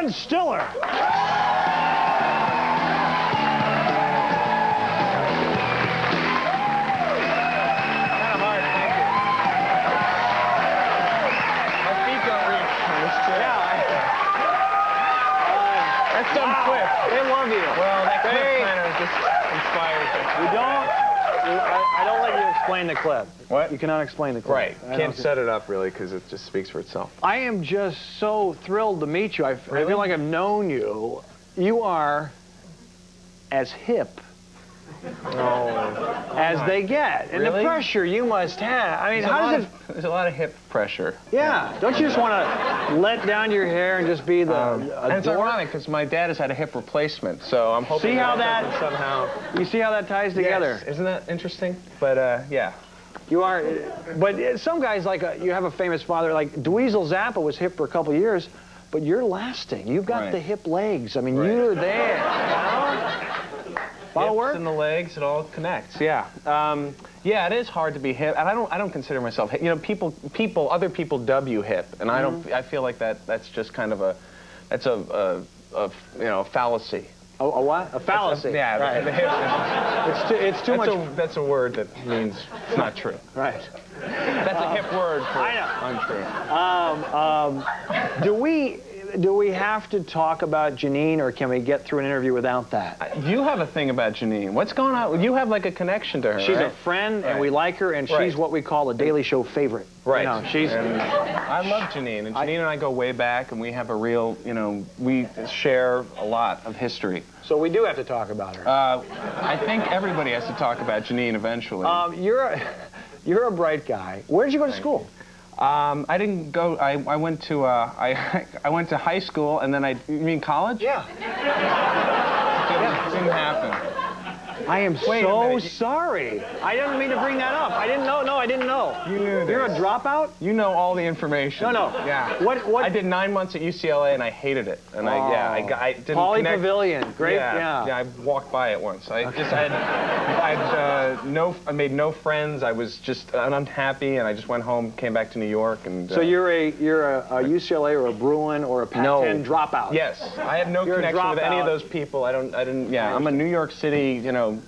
Ben Stiller. That's some clip. They love you. Well, that clip kind of just inspires me. I don't let you explain the clip. What? You cannot explain the clip. Right. Can't set it up, really, because it just speaks for itself. I am just so thrilled to meet you. I feel like I've known you. You are as hip as they get. And the pressure you must have. I mean, There's a lot of hip pressure. Yeah. Don't you just want to let down your hair and just be the and it's ironic because my dad has had a hip replacement, so I'm hoping somehow. You see how that ties together? Yes. Isn't that interesting? But yeah. You are, but some guys like you have a famous father like Dweezil Zappa was hip for a couple of years, but you're lasting. You've got the hip legs. I mean, you're there. You know? Follow work? And the legs, it all connects. Yeah. Yeah, it is hard to be hip, and I don't consider myself hip. You know, other people dub you hip, and I don't. I feel like that's just kind of a fallacy. A what? A fallacy. Yeah, right. The hip. It's too much. That's a word that means it's not true. Right. That's a hip word for untrue. Do we have to talk about Janine, or can we get through an interview without that? You have a thing about Janine. What's going on? You have like a connection to her. She's a friend, and we like her, and she's what we call a Daily Show favorite. Right. You know, she's. I love Janine, and Janine and I go way back, and we have a real, we share a lot of history. So we do have to talk about her. I think everybody has to talk about Janine eventually. You're a bright guy. Where did you go to school? I didn't go. I went to I went to high school, and then you mean college? Yeah. Didn't happen. I am so sorry. I didn't mean to bring that up. I didn't know. No, I didn't know. You knew this. You're a dropout? You know all the information. No. Yeah. What? I did 9 months at UCLA, and I hated it. And I didn't Poly connect. Pavilion. Great. Yeah. I walked by it once. I made no friends. I was just unhappy, and I just went home, came back to New York, and. So you're a UCLA or a Bruin or a Pac-10 dropout? Yes. I have no connection with any of those people. I didn't. Yeah. I'm a New York City,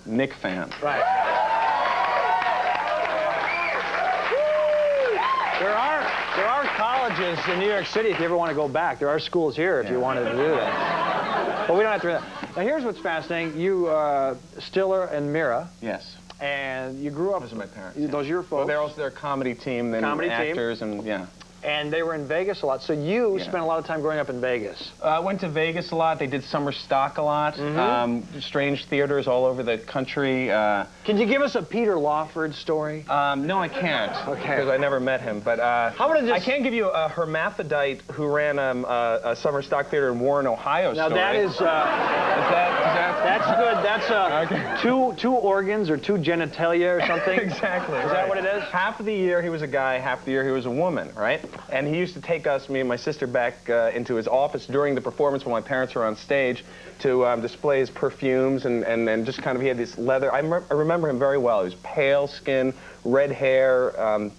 Knick fan. Right. There are colleges in New York City if you ever want to go back. There are schools here if you wanted to do that. But we don't have to do that. Now here's what's fascinating. You, Stiller and Mira. Yes. And you grew up. Those are my parents. Those are your folks. Well, they're a comedy team, then actors, and yeah. And they were in Vegas a lot. So you spent a lot of time growing up in Vegas. I went to Vegas a lot. They did summer stock a lot. Strange theaters all over the country. Can you give us a Peter Lawford story? No, I can't. Okay. Because I never met him. But I can give you a hermaphrodite who ran a summer stock theater in Warren, Ohio now story. That is that's good. That's two organs or two genitalia or something. Exactly. Is that what it is? Half of the year he was a guy, half the year he was a woman, right? And he used to take us, me and my sister, back into his office during the performance when my parents were on stage to display his perfumes and just kind of, he had this leather. I remember him very well. He was pale skin, red hair,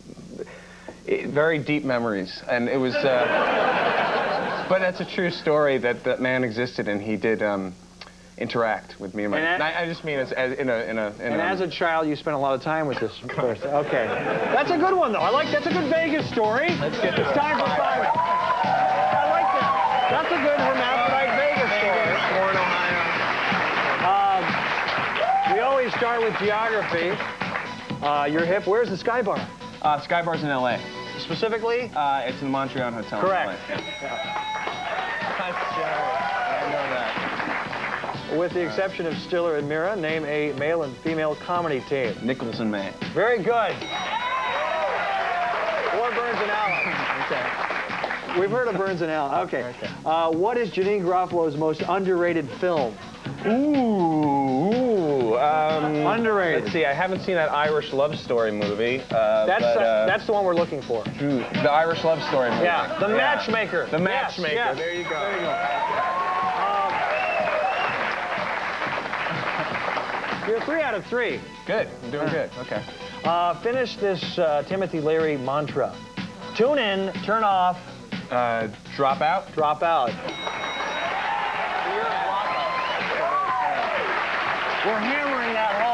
very deep memories. And it was, but that's a true story that man existed, and he did interact with me and my. I just mean as in a. And as a child, you spent a lot of time with this person. Okay, that's a good one though. That's a good Vegas story. Let's get this. It's time for 5. I like that. That's a good hermaphrodite Vegas story. Warren, Ohio. We always start with geography. You're hip. Where's the Sky Bar? Sky Bar's in L.A. Specifically? It's in the Montreal Hotel. Correct. I know that. With the exception of Stiller and Mira, name a male and female comedy team. Nichols and May. Very good. Or Burns and Allen. Okay. We've heard of Burns and Allen. Okay. What is Janine Garofalo's most underrated film? Underrated. Let's see. I haven't seen that Irish Love Story movie. That's the one we're looking for. The Irish Love Story movie. Yeah. The Matchmaker. The Matchmaker. Yes. There you go. There you go. You're 3 out of 3. Good. I'm doing good. Okay. Finish this Timothy Leary mantra. Tune in, turn off. Drop out. Drop out. We're hammering that home.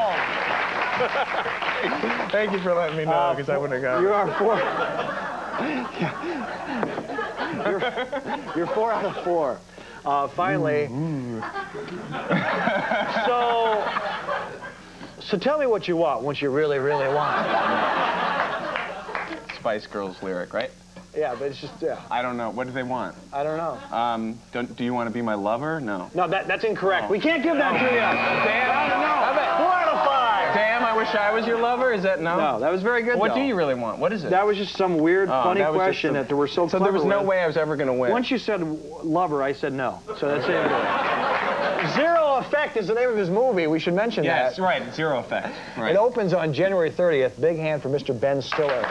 Thank you for letting me know, because I wouldn't have got it. You are 4. You're 4 out of 4. Finally. So tell me what you want, what you really, really want. Spice Girls lyric, right? Yeah, but it's just, yeah. I don't know. What do they want? I don't know. Do you want to be my lover? No. No, that's incorrect. Oh. We can't give that to you. Damn. I don't know. 4 out of 5. Damn, I wish I was your lover. Is that no? No, that was very good, What though. do you really want? What is it? That was just some weird, funny question that we're so clever there was no with. way I was ever going to win. Once you said lover, I said no. So that's it. Zero Effect is the name of his movie. We should mention that. Yes, right. Zero Effect. Right. It opens on January 30th. Big hand for Mr. Ben Stiller.